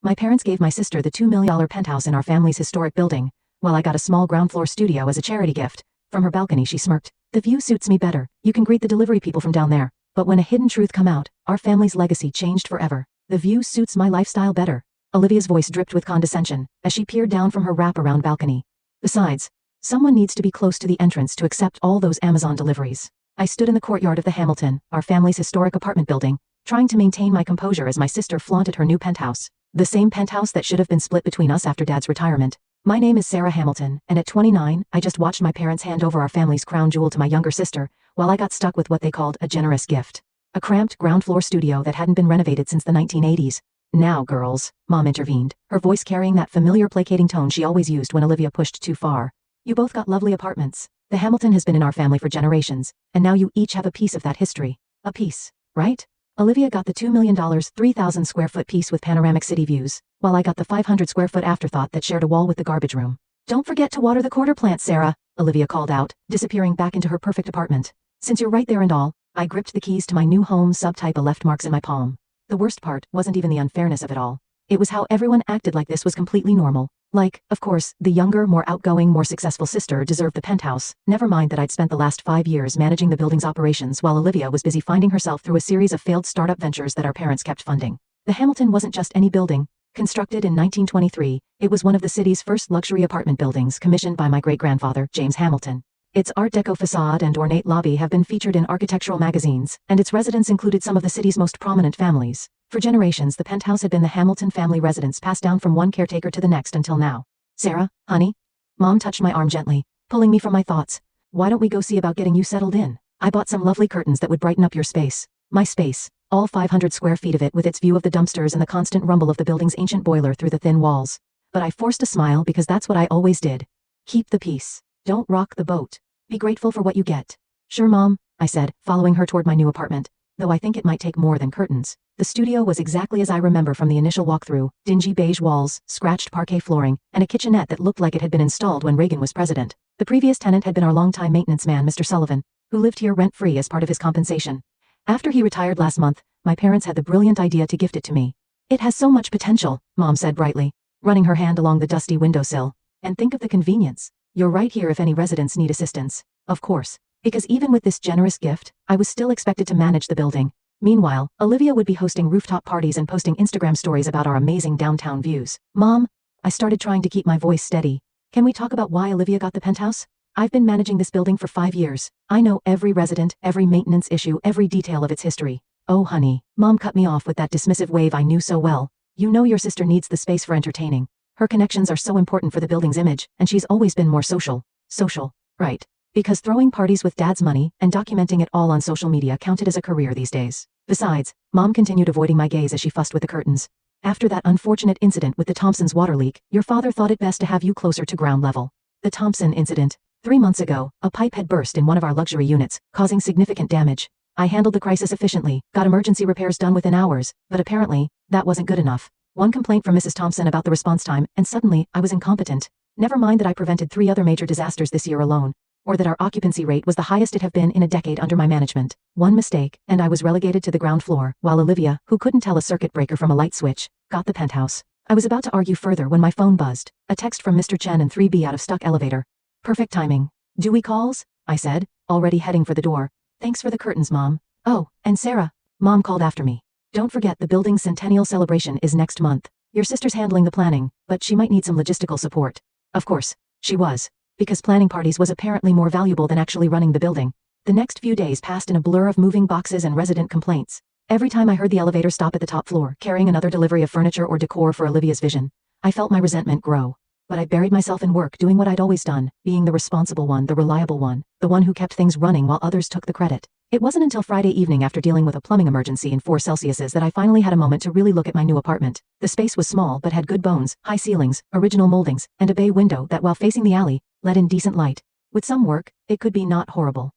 My parents gave my sister the $2 million penthouse in our family's historic building, while I got a small ground floor studio as a charity gift. From her balcony she smirked. The view suits me better. You can greet the delivery people from down there. But when a hidden truth come out, our family's legacy changed forever. The view suits my lifestyle better. Olivia's voice dripped with condescension, as she peered down from her wrap-around balcony. Besides, someone needs to be close to the entrance to accept all those Amazon deliveries. I stood in the courtyard of the Hamilton, our family's historic apartment building, trying to maintain my composure as my sister flaunted her new penthouse. The same penthouse that should have been split between us after Dad's retirement. My name is Sarah Hamilton, and at 29, I just watched my parents hand over our family's crown jewel to my younger sister, while I got stuck with what they called a generous gift. A cramped ground floor studio that hadn't been renovated since the 1980s. Now, girls, Mom intervened, her voice carrying that familiar placating tone she always used when Olivia pushed too far. You both got lovely apartments. The Hamilton has been in our family for generations, and now you each have a piece of that history. A piece, right? Olivia got the $2 million, 3,000 square foot piece with panoramic city views, while I got the 500 square foot afterthought that shared a wall with the garbage room. Don't forget to water the quarter plant, Sarah, Olivia called out, disappearing back into her perfect apartment. Since you're right there and all, I gripped the keys to my new home subtype a left marks in my palm. The worst part wasn't even the unfairness of it all. It was how everyone acted like this was completely normal. Like, of course, the younger, more outgoing, more successful sister deserved the penthouse, never mind that I'd spent the last 5 years managing the building's operations while Olivia was busy finding herself through a series of failed startup ventures that our parents kept funding. The Hamilton wasn't just any building. Constructed in 1923, it was one of the city's first luxury apartment buildings commissioned by my great-grandfather, James Hamilton. Its Art Deco facade and ornate lobby have been featured in architectural magazines, and its residents included some of the city's most prominent families. For generations, the penthouse had been the Hamilton family residence passed down from one caretaker to the next until now. Sarah, honey? Mom touched my arm gently, pulling me from my thoughts. Why don't we go see about getting you settled in? I bought some lovely curtains that would brighten up your space. My space, all 500 square feet of it with its view of the dumpsters and the constant rumble of the building's ancient boiler through the thin walls. But I forced a smile because that's what I always did. Keep the peace. Don't rock the boat. Be grateful for what you get. Sure, Mom, I said, following her toward my new apartment. Though I think it might take more than curtains. The studio was exactly as I remember from the initial walkthrough, dingy beige walls, scratched parquet flooring, and a kitchenette that looked like it had been installed when Reagan was president. The previous tenant had been our longtime maintenance man, Mr. Sullivan, who lived here rent-free as part of his compensation. After he retired last month, my parents had the brilliant idea to gift it to me. It has so much potential, Mom said brightly, running her hand along the dusty windowsill. And think of the convenience. You're right here if any residents need assistance. Of course. Because even with this generous gift, I was still expected to manage the building. Meanwhile, Olivia would be hosting rooftop parties and posting Instagram stories about our amazing downtown views. Mom, I started trying to keep my voice steady. Can we talk about why Olivia got the penthouse? I've been managing this building for 5 years. I know every resident, every maintenance issue, every detail of its history. Oh honey, Mom cut me off with that dismissive wave I knew so well. You know your sister needs the space for entertaining. Her connections are so important for the building's image, and she's always been more social. Social, right. Because throwing parties with Dad's money and documenting it all on social media counted as a career these days. Besides, Mom continued avoiding my gaze as she fussed with the curtains. After that unfortunate incident with the Thompson's water leak, your father thought it best to have you closer to ground level. The Thompson incident. 3 months ago, a pipe had burst in one of our luxury units, causing significant damage. I handled the crisis efficiently, got emergency repairs done within hours, but apparently, that wasn't good enough. One complaint from Mrs. Thompson about the response time, and suddenly, I was incompetent. Never mind that I prevented 3 other major disasters this year alone. Or that our occupancy rate was the highest it had been in a decade under my management. One mistake, and I was relegated to the ground floor, while Olivia, who couldn't tell a circuit breaker from a light switch, got the penthouse. I was about to argue further when my phone buzzed. A text from Mr. Chen and 3B out of stuck elevator. Perfect timing. Dewey calls? I said, already heading for the door. Thanks for the curtains, Mom. Oh, and Sarah. Mom called after me. Don't forget the building's centennial celebration is next month. Your sister's handling the planning, but she might need some logistical support. Of course, she was. Because planning parties was apparently more valuable than actually running the building. The next few days passed in a blur of moving boxes and resident complaints. Every time I heard the elevator stop at the top floor, carrying another delivery of furniture or decor for Olivia's vision, I felt my resentment grow. But I buried myself in work doing what I'd always done, being the responsible one, the reliable one, the one who kept things running while others took the credit. It wasn't until Friday evening after dealing with a plumbing emergency in 4 Celsiuses that I finally had a moment to really look at my new apartment. The space was small but had good bones, high ceilings, original moldings, and a bay window that, while facing the alley, let in decent light. With some work, it could be not horrible.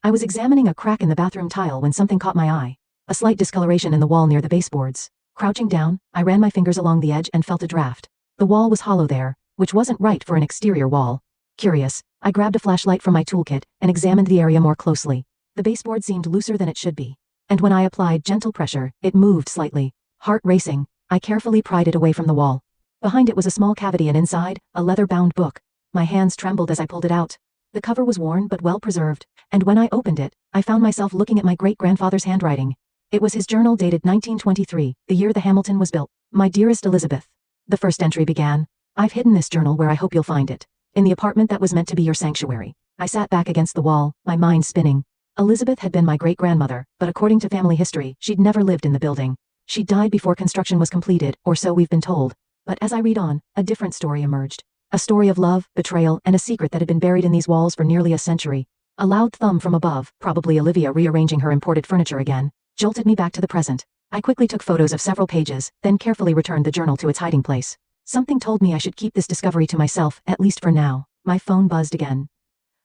I was examining a crack in the bathroom tile when something caught my eye. A slight discoloration in the wall near the baseboards. Crouching down, I ran my fingers along the edge and felt a draft. The wall was hollow there, which wasn't right for an exterior wall. Curious, I grabbed a flashlight from my toolkit and examined the area more closely. The baseboard seemed looser than it should be. And when I applied gentle pressure, it moved slightly. Heart racing. I carefully pried it away from the wall. Behind it was a small cavity and inside, a leather-bound book. My hands trembled as I pulled it out. The cover was worn but well preserved, and when I opened it, I found myself looking at my great-grandfather's handwriting. It was his journal dated 1923, the year the Hamilton was built. My dearest Elizabeth. The first entry began. I've hidden this journal where I hope you'll find it. In the apartment that was meant to be your sanctuary. I sat back against the wall, my mind spinning. Elizabeth had been my great-grandmother, but according to family history, she'd never lived in the building. She died before construction was completed, or so we've been told. But as I read on, a different story emerged. A story of love, betrayal, and a secret that had been buried in these walls for nearly a century. A loud thumb from above, probably Olivia rearranging her imported furniture again, jolted me back to the present. I quickly took photos of several pages, then carefully returned the journal to its hiding place. Something told me I should keep this discovery to myself, at least for now. My phone buzzed again.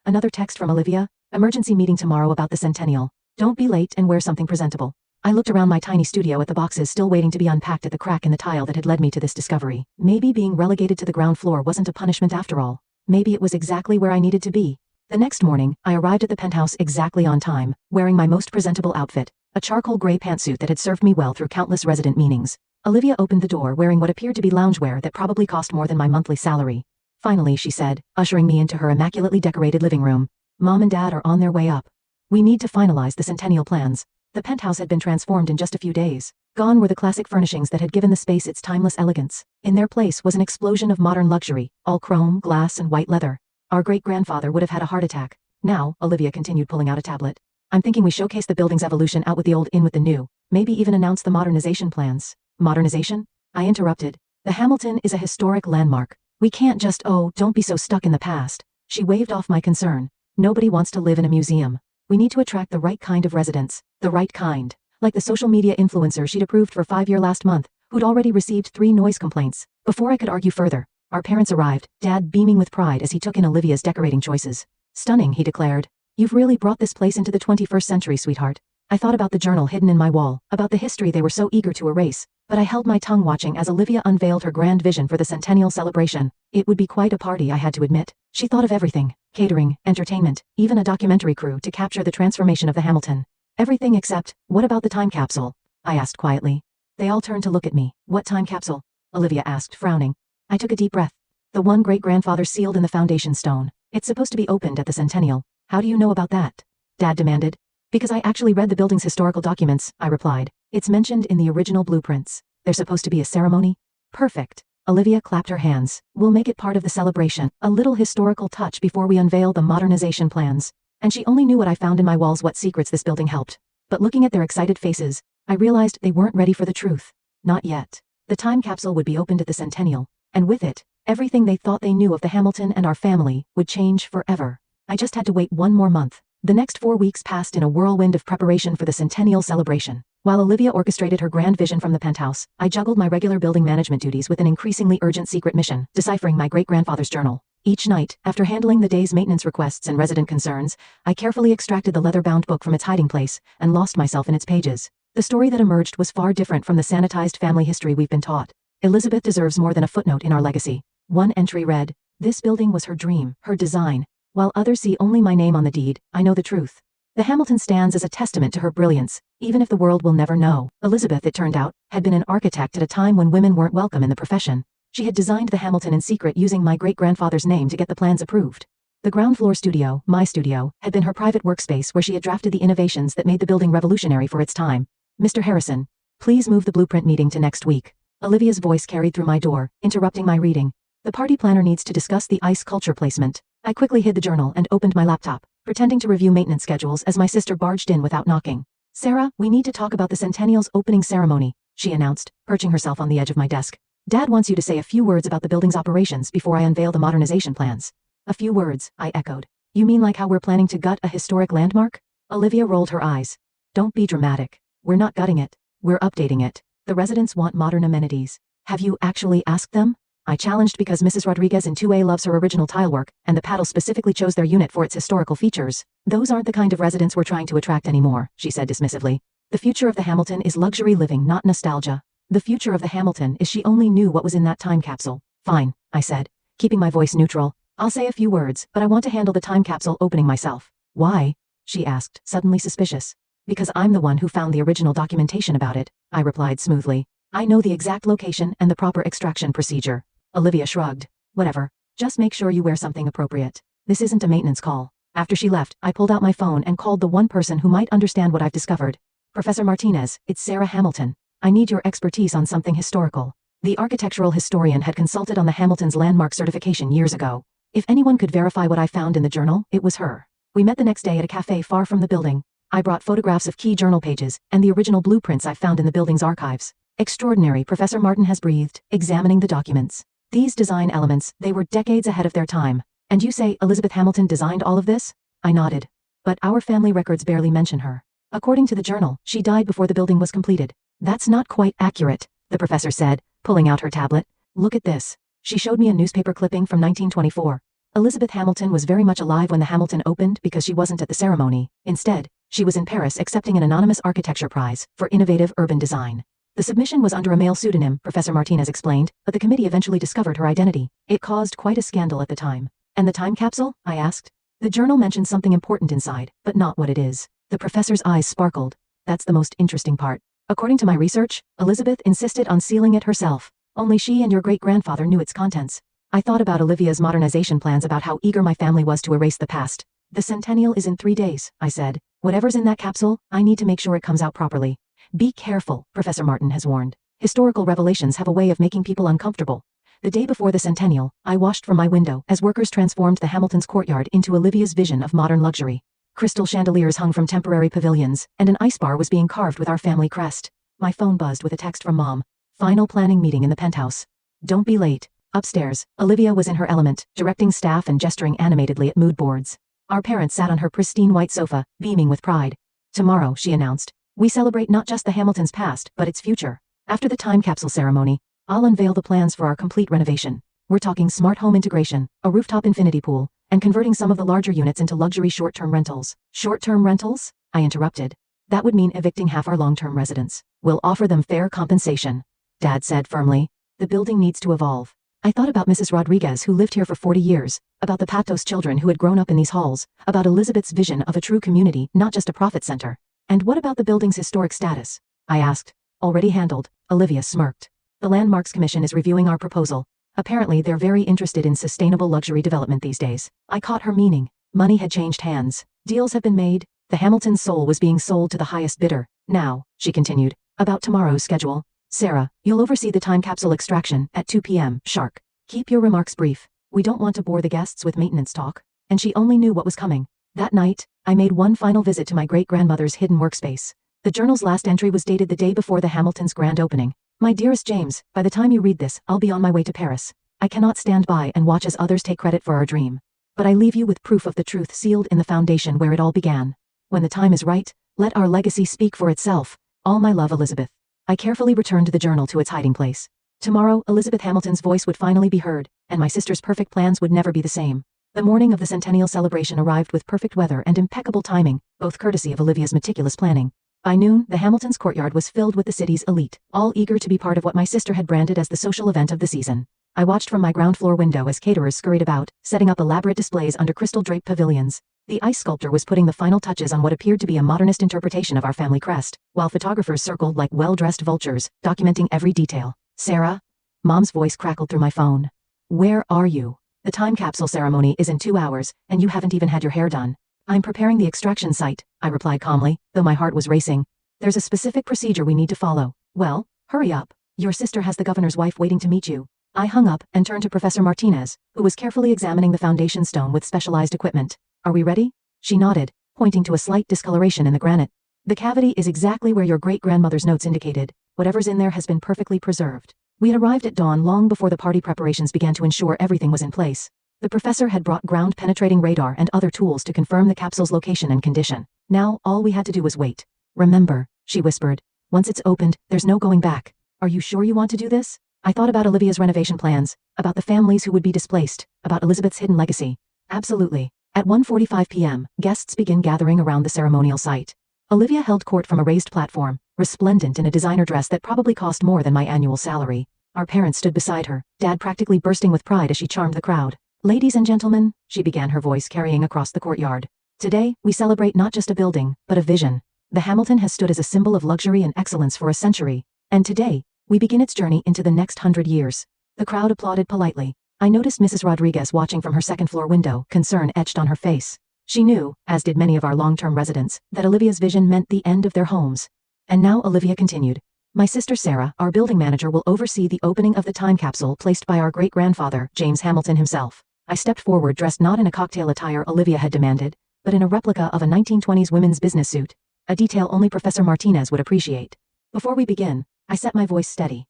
Another text from Olivia. Emergency meeting tomorrow about the centennial. Don't be late and wear something presentable. I looked around my tiny studio at the boxes still waiting to be unpacked at the crack in the tile that had led me to this discovery. Maybe being relegated to the ground floor wasn't a punishment after all. Maybe it was exactly where I needed to be. The next morning, I arrived at the penthouse exactly on time, wearing my most presentable outfit, a charcoal gray pantsuit that had served me well through countless resident meetings. Olivia opened the door wearing what appeared to be loungewear that probably cost more than my monthly salary. Finally, she said, ushering me into her immaculately decorated living room. Mom and Dad are on their way up. We need to finalize the centennial plans. The penthouse had been transformed in just a few days. Gone were the classic furnishings that had given the space its timeless elegance. In their place was an explosion of modern luxury, all chrome, glass, and white leather. Our great-grandfather would have had a heart attack. Now, Olivia continued pulling out a tablet. I'm thinking we showcase the building's evolution out with the old, in with the new. Maybe even announce the modernization plans. Modernization? I interrupted. The Hamilton is a historic landmark. We can't just, don't be so stuck in the past. She waved off my concern. Nobody wants to live in a museum. We need to attract the right kind of residents. The right kind. Like the social media influencer she'd approved for 5-year last month, who'd already received 3 noise complaints. Before I could argue further, our parents arrived, Dad beaming with pride as he took in Olivia's decorating choices. Stunning, he declared. You've really brought this place into the 21st century, sweetheart. I thought about the journal hidden in my wall, about the history they were so eager to erase, but I held my tongue watching as Olivia unveiled her grand vision for the centennial celebration. It would be quite a party, I had to admit. She thought of everything. Catering, entertainment, even a documentary crew to capture the transformation of the Hamilton. Everything except, what about the time capsule? I asked quietly. They all turned to look at me. What time capsule? Olivia asked, frowning. I took a deep breath. The one great-grandfather sealed in the foundation stone. It's supposed to be opened at the centennial. How do you know about that? Dad demanded. Because I actually read the building's historical documents, I replied. It's mentioned in the original blueprints. There's supposed to be a ceremony? Perfect. Olivia clapped her hands. We'll make it part of the celebration, a little historical touch before we unveil the modernization plans. And she only knew what I found in my walls, what secrets this building helped. But looking at their excited faces, I realized they weren't ready for the truth. Not yet. The time capsule would be opened at the centennial, and with it, everything they thought they knew of the Hamilton and our family would change forever. I just had to wait 1 more month. The next 4 weeks passed in a whirlwind of preparation for the centennial celebration. While Olivia orchestrated her grand vision from the penthouse, I juggled my regular building management duties with an increasingly urgent secret mission, deciphering my great-grandfather's journal. Each night, after handling the day's maintenance requests and resident concerns, I carefully extracted the leather-bound book from its hiding place and lost myself in its pages. The story that emerged was far different from the sanitized family history we've been taught. Elizabeth deserves more than a footnote in our legacy. One entry read, "This building was her dream, her design. While others see only my name on the deed, I know the truth. The Hamilton stands as a testament to her brilliance, even if the world will never know." Elizabeth, it turned out, had been an architect at a time when women weren't welcome in the profession. She had designed the Hamilton in secret using my great-grandfather's name to get the plans approved. The ground floor studio, my studio, had been her private workspace where she had drafted the innovations that made the building revolutionary for its time. "Mr. Harrison, please move the blueprint meeting to next week." Olivia's voice carried through my door, interrupting my reading. "The party planner needs to discuss the ice sculpture placement." I quickly hid the journal and opened my laptop, pretending to review maintenance schedules as my sister barged in without knocking. "Sarah, we need to talk about the centennial's opening ceremony," she announced, perching herself on the edge of my desk. "Dad wants you to say a few words about the building's operations before I unveil the modernization plans." "A few words," I echoed. "You mean like how we're planning to gut a historic landmark?" Olivia rolled her eyes. "Don't be dramatic. We're not gutting it. We're updating it. The residents want modern amenities. Have you actually asked them?" I challenged because Mrs. Rodriguez in 2A loves her original tilework, and the Paddle specifically chose their unit for its historical features. "Those aren't the kind of residents we're trying to attract anymore," she said dismissively. "The future of the Hamilton is luxury living, not nostalgia. The future of the Hamilton is she only knew what was in that time capsule." "Fine," I said, keeping my voice neutral. "I'll say a few words, but I want to handle the time capsule opening myself." "Why?" she asked, suddenly suspicious. "Because I'm the one who found the original documentation about it," I replied smoothly. I know the exact location and the proper extraction procedure. Olivia shrugged. Whatever. Just make sure you wear something appropriate. This isn't a maintenance call. After she left, I pulled out my phone and called the one person who might understand what I've discovered. Professor Martinez, it's Sarah Hamilton. I need your expertise on something historical. The architectural historian had consulted on the Hamilton's landmark certification years ago. If anyone could verify what I found in the journal, it was her. We met the next day at a cafe far from the building. I brought photographs of key journal pages and the original blueprints I found in the building's archives. Extraordinary, Professor Martin has breathed, examining the documents. These design elements, they were decades ahead of their time. And you say Elizabeth Hamilton designed all of this? I nodded. But our family records barely mention her. According to the journal, she died before the building was completed. That's not quite accurate, the professor said, pulling out her tablet. Look at this. She showed me a newspaper clipping from 1924. Elizabeth Hamilton was very much alive when the Hamilton opened because she wasn't at the ceremony. Instead, she was in Paris accepting an anonymous architecture prize for innovative urban design. The submission was under a male pseudonym, Professor Martinez explained, but the committee eventually discovered her identity. It caused quite a scandal at the time. And the time capsule? I asked. The journal mentioned something important inside, but not what it is. The professor's eyes sparkled. That's the most interesting part. According to my research, Elizabeth insisted on sealing it herself. Only she and your great-grandfather knew its contents. I thought about Olivia's modernization plans, about how eager my family was to erase the past. The centennial is in 3 days, I said. Whatever's in that capsule, I need to make sure it comes out properly. Be careful, Professor Martin has warned. Historical revelations have a way of making people uncomfortable. The day before the centennial, I watched from my window as workers transformed the Hamilton's courtyard into Olivia's vision of modern luxury. Crystal chandeliers hung from temporary pavilions, and an ice bar was being carved with our family crest. My phone buzzed with a text from Mom. Final planning meeting in the penthouse. Don't be late. Upstairs, Olivia was in her element, directing staff and gesturing animatedly at mood boards. Our parents sat on her pristine white sofa, beaming with pride. Tomorrow, she announced, we celebrate not just the Hamilton's past, but its future. After the time capsule ceremony, I'll unveil the plans for our complete renovation. We're talking smart home integration, a rooftop infinity pool, and converting some of the larger units into luxury short-term rentals. Short-term rentals? I interrupted. That would mean evicting half our long-term residents. We'll offer them fair compensation, Dad said firmly. The building needs to evolve. I thought about Mrs. Rodriguez, who lived here for 40 years, about the Patos children who had grown up in these halls, about Elizabeth's vision of a true community, not just a profit center. And what about the building's historic status? I asked. Already handled, Olivia smirked. The Landmarks Commission is reviewing our proposal. Apparently they're very interested in sustainable luxury development these days. I caught her meaning. Money had changed hands. Deals have been made. The Hamilton soul was being sold to the highest bidder. Now, she continued, about tomorrow's schedule. Sarah, you'll oversee the time capsule extraction at 2 p.m. sharp. Keep your remarks brief. We don't want to bore the guests with maintenance talk. And she only knew what was coming. That night, I made one final visit to my great-grandmother's hidden workspace. The journal's last entry was dated the day before the Hamilton's grand opening. My dearest James, by the time you read this, I'll be on my way to Paris. I cannot stand by and watch as others take credit for our dream. But I leave you with proof of the truth sealed in the foundation where it all began. When the time is right, let our legacy speak for itself. All my love, Elizabeth. I carefully returned the journal to its hiding place. Tomorrow, Elizabeth Hamilton's voice would finally be heard, and my sister's perfect plans would never be the same. The morning of the centennial celebration arrived with perfect weather and impeccable timing, both courtesy of Olivia's meticulous planning. By noon, the Hamilton's courtyard was filled with the city's elite, all eager to be part of what my sister had branded as the social event of the season. I watched from my ground floor window as caterers scurried about, setting up elaborate displays under crystal-draped pavilions. The ice sculptor was putting the final touches on what appeared to be a modernist interpretation of our family crest, while photographers circled like well-dressed vultures, documenting every detail. Sarah? Mom's voice crackled through my phone. Where are you? The time capsule ceremony is in 2 hours, and you haven't even had your hair done. I'm preparing the extraction site, I replied calmly, though my heart was racing. There's a specific procedure we need to follow. Well, hurry up. Your sister has the governor's wife waiting to meet you. I hung up and turned to Professor Martinez, who was carefully examining the foundation stone with specialized equipment. Are we ready? She nodded, pointing to a slight discoloration in the granite. The cavity is exactly where your great-grandmother's notes indicated. Whatever's in there has been perfectly preserved. We had arrived at dawn long before the party preparations began to ensure everything was in place. The professor had brought ground-penetrating radar and other tools to confirm the capsule's location and condition. Now, all we had to do was wait. Remember, she whispered, once it's opened, there's no going back. Are you sure you want to do this? I thought about Olivia's renovation plans, about the families who would be displaced, about Elizabeth's hidden legacy. Absolutely. At 1:45 p.m., guests begin gathering around the ceremonial site. Olivia held court from a raised platform, resplendent in a designer dress that probably cost more than my annual salary. Our parents stood beside her, Dad practically bursting with pride as she charmed the crowd. Ladies and gentlemen, she began, her voice carrying across the courtyard. Today, we celebrate not just a building, but a vision. The Hamilton has stood as a symbol of luxury and excellence for a century. And today, We begin its journey into the next 100 years. The crowd applauded politely. I noticed Mrs. Rodriguez watching from her second-floor window, concern etched on her face. She knew, as did many of our long-term residents, that Olivia's vision meant the end of their homes. And now Olivia continued. My sister Sarah, our building manager, will oversee the opening of the time capsule placed by our great-grandfather, James Hamilton himself. I stepped forward dressed not in a cocktail attire Olivia had demanded, but in a replica of a 1920s women's business suit, a detail only Professor Martinez would appreciate. Before we begin, I set my voice steady.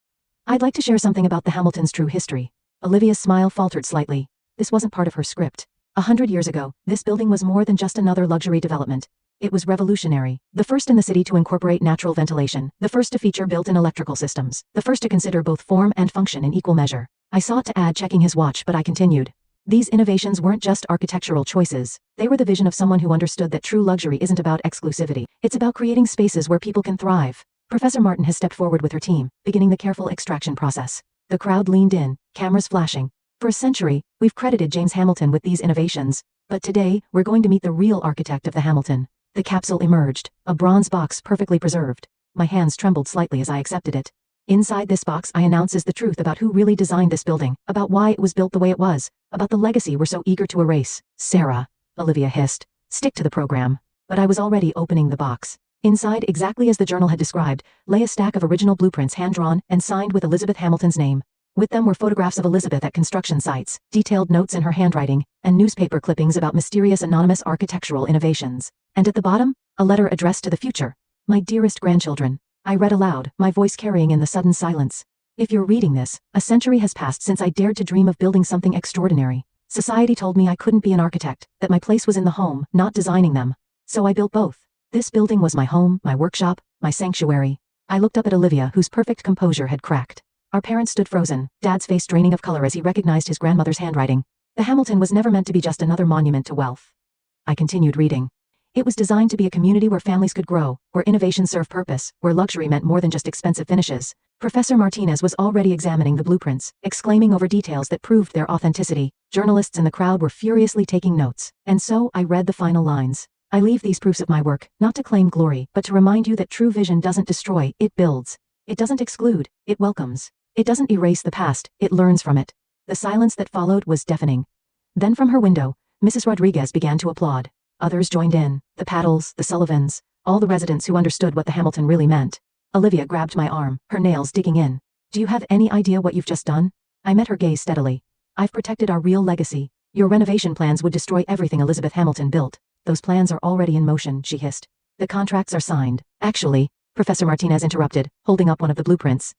I'd like to share something about the Hamiltons' true history. Olivia's smile faltered slightly. This wasn't part of her script. 100 years ago, this building was more than just another luxury development. It was revolutionary. The first in the city to incorporate natural ventilation, the first to feature built-in electrical systems, the first to consider both form and function in equal measure. I sought to add, checking his watch, but I continued. These innovations weren't just architectural choices. They were the vision of someone who understood that true luxury isn't about exclusivity. It's about creating spaces where people can thrive. Professor Martin has stepped forward with her team, beginning the careful extraction process. The crowd leaned in, cameras flashing. For a century, we've credited James Hamilton with these innovations. But today, we're going to meet the real architect of the Hamilton. The capsule emerged, a bronze box perfectly preserved. My hands trembled slightly as I accepted it. Inside this box, I announce is the truth about who really designed this building, about why it was built the way it was, about the legacy we're so eager to erase. Sarah, Olivia hissed, stick to the program. But I was already opening the box. Inside, exactly as the journal had described, lay a stack of original blueprints hand-drawn and signed with Elizabeth Hamilton's name. With them were photographs of Elizabeth at construction sites, detailed notes in her handwriting, and newspaper clippings about mysterious anonymous architectural innovations. And at the bottom, a letter addressed to the future. My dearest grandchildren. I read aloud, my voice carrying in the sudden silence. If you're reading this, a century has passed since I dared to dream of building something extraordinary. Society told me I couldn't be an architect, that my place was in the home, not designing them. So I built both. This building was my home, my workshop, my sanctuary. I looked up at Olivia, whose perfect composure had cracked. Our parents stood frozen, Dad's face draining of color as he recognized his grandmother's handwriting. The Hamilton was never meant to be just another monument to wealth. I continued reading. It was designed to be a community where families could grow, where innovation served purpose, where luxury meant more than just expensive finishes. Professor Martinez was already examining the blueprints, exclaiming over details that proved their authenticity. Journalists in the crowd were furiously taking notes. And so, I read the final lines. I leave these proofs of my work, not to claim glory, but to remind you that true vision doesn't destroy, it builds. It doesn't exclude, it welcomes. It doesn't erase the past, it learns from it. The silence that followed was deafening. Then from her window, Mrs. Rodriguez began to applaud. Others joined in, the Paddles, the Sullivans, all the residents who understood what the Hamilton really meant. Olivia grabbed my arm, her nails digging in. Do you have any idea what you've just done? I met her gaze steadily. I've protected our real legacy. Your renovation plans would destroy everything Elizabeth Hamilton built. Those plans are already in motion, she hissed. The contracts are signed. Actually, Professor Martinez interrupted, holding up one of the blueprints.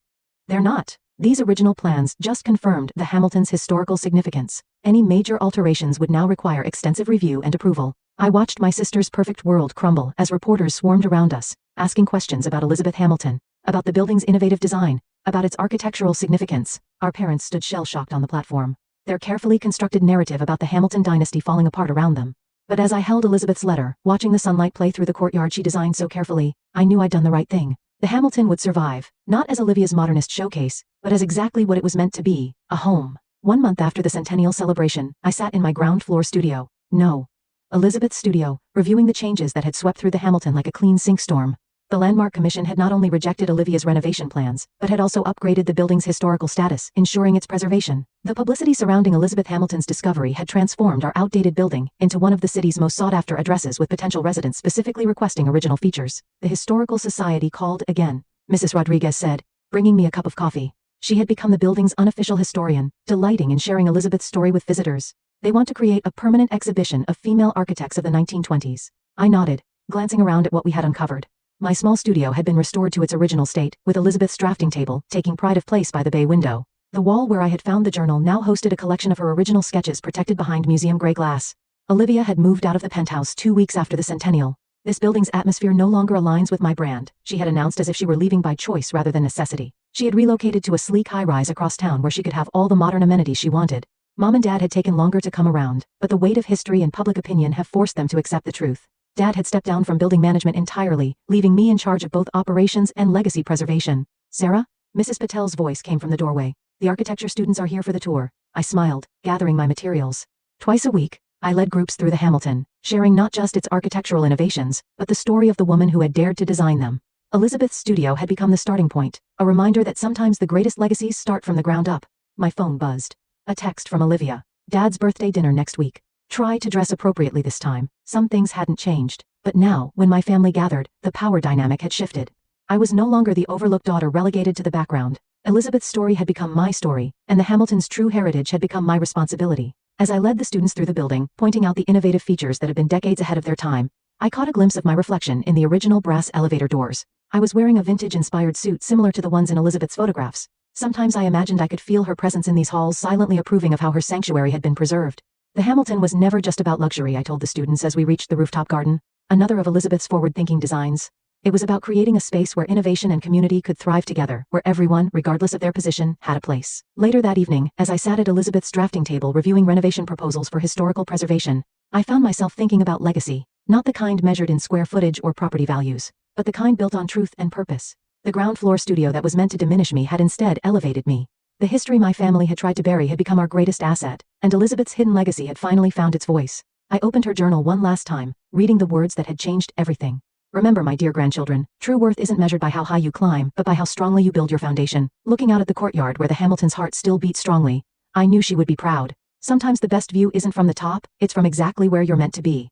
They're not. These original plans just confirmed the Hamilton's historical significance. Any major alterations would now require extensive review and approval. I watched my sister's perfect world crumble as reporters swarmed around us, asking questions about Elizabeth Hamilton, about the building's innovative design, about its architectural significance. Our parents stood shell-shocked on the platform, their carefully constructed narrative about the Hamilton dynasty falling apart around them. But as I held Elizabeth's letter, watching the sunlight play through the courtyard she designed so carefully, I knew I'd done the right thing. The Hamilton would survive, not as Olivia's modernist showcase, but as exactly what it was meant to be, a home. 1 month after the centennial celebration, I sat in my ground floor studio. No. Elizabeth's studio, reviewing the changes that had swept through the Hamilton like a clean sink storm. The Landmark Commission had not only rejected Olivia's renovation plans, but had also upgraded the building's historical status, ensuring its preservation. The publicity surrounding Elizabeth Hamilton's discovery had transformed our outdated building into one of the city's most sought-after addresses, with potential residents specifically requesting original features. The Historical Society called again, Mrs. Rodriguez said, bringing me a cup of coffee. She had become the building's unofficial historian, delighting in sharing Elizabeth's story with visitors. They want to create a permanent exhibition of female architects of the 1920s. I nodded, glancing around at what we had uncovered. My small studio had been restored to its original state, with Elizabeth's drafting table taking pride of place by the bay window. The wall where I had found the journal now hosted a collection of her original sketches protected behind museum gray glass. Olivia had moved out of the penthouse 2 weeks after the centennial. This building's atmosphere no longer aligns with my brand, she had announced as if she were leaving by choice rather than necessity. She had relocated to a sleek high-rise across town where she could have all the modern amenities she wanted. Mom and Dad had taken longer to come around, but the weight of history and public opinion have forced them to accept the truth. Dad had stepped down from building management entirely, leaving me in charge of both operations and legacy preservation. Sarah? Mrs. Patel's voice came from the doorway. The architecture students are here for the tour. I smiled, gathering my materials. Twice a week, I led groups through the Hamilton, sharing not just its architectural innovations, but the story of the woman who had dared to design them. Elizabeth's studio had become the starting point, a reminder that sometimes the greatest legacies start from the ground up. My phone buzzed. A text from Olivia. Dad's birthday dinner next week. Try to dress appropriately this time. Some things hadn't changed, but now, when my family gathered, the power dynamic had shifted. I was no longer the overlooked daughter relegated to the background. Elizabeth's story had become my story, and the Hamiltons' true heritage had become my responsibility. As I led the students through the building, pointing out the innovative features that had been decades ahead of their time, I caught a glimpse of my reflection in the original brass elevator doors. I was wearing a vintage-inspired suit similar to the ones in Elizabeth's photographs. Sometimes I imagined I could feel her presence in these halls, silently approving of how her sanctuary had been preserved. The Hamilton was never just about luxury, I told the students as we reached the rooftop garden, another of Elizabeth's forward-thinking designs. It was about creating a space where innovation and community could thrive together, where everyone, regardless of their position, had a place. Later that evening, as I sat at Elizabeth's drafting table reviewing renovation proposals for historical preservation, I found myself thinking about legacy, not the kind measured in square footage or property values, but the kind built on truth and purpose. The ground floor studio that was meant to diminish me had instead elevated me. The history my family had tried to bury had become our greatest asset, and Elizabeth's hidden legacy had finally found its voice. I opened her journal one last time, reading the words that had changed everything. Remember, my dear grandchildren, true worth isn't measured by how high you climb, but by how strongly you build your foundation. Looking out at the courtyard where the Hamiltons' heart still beat strongly, I knew she would be proud. Sometimes the best view isn't from the top, it's from exactly where you're meant to be.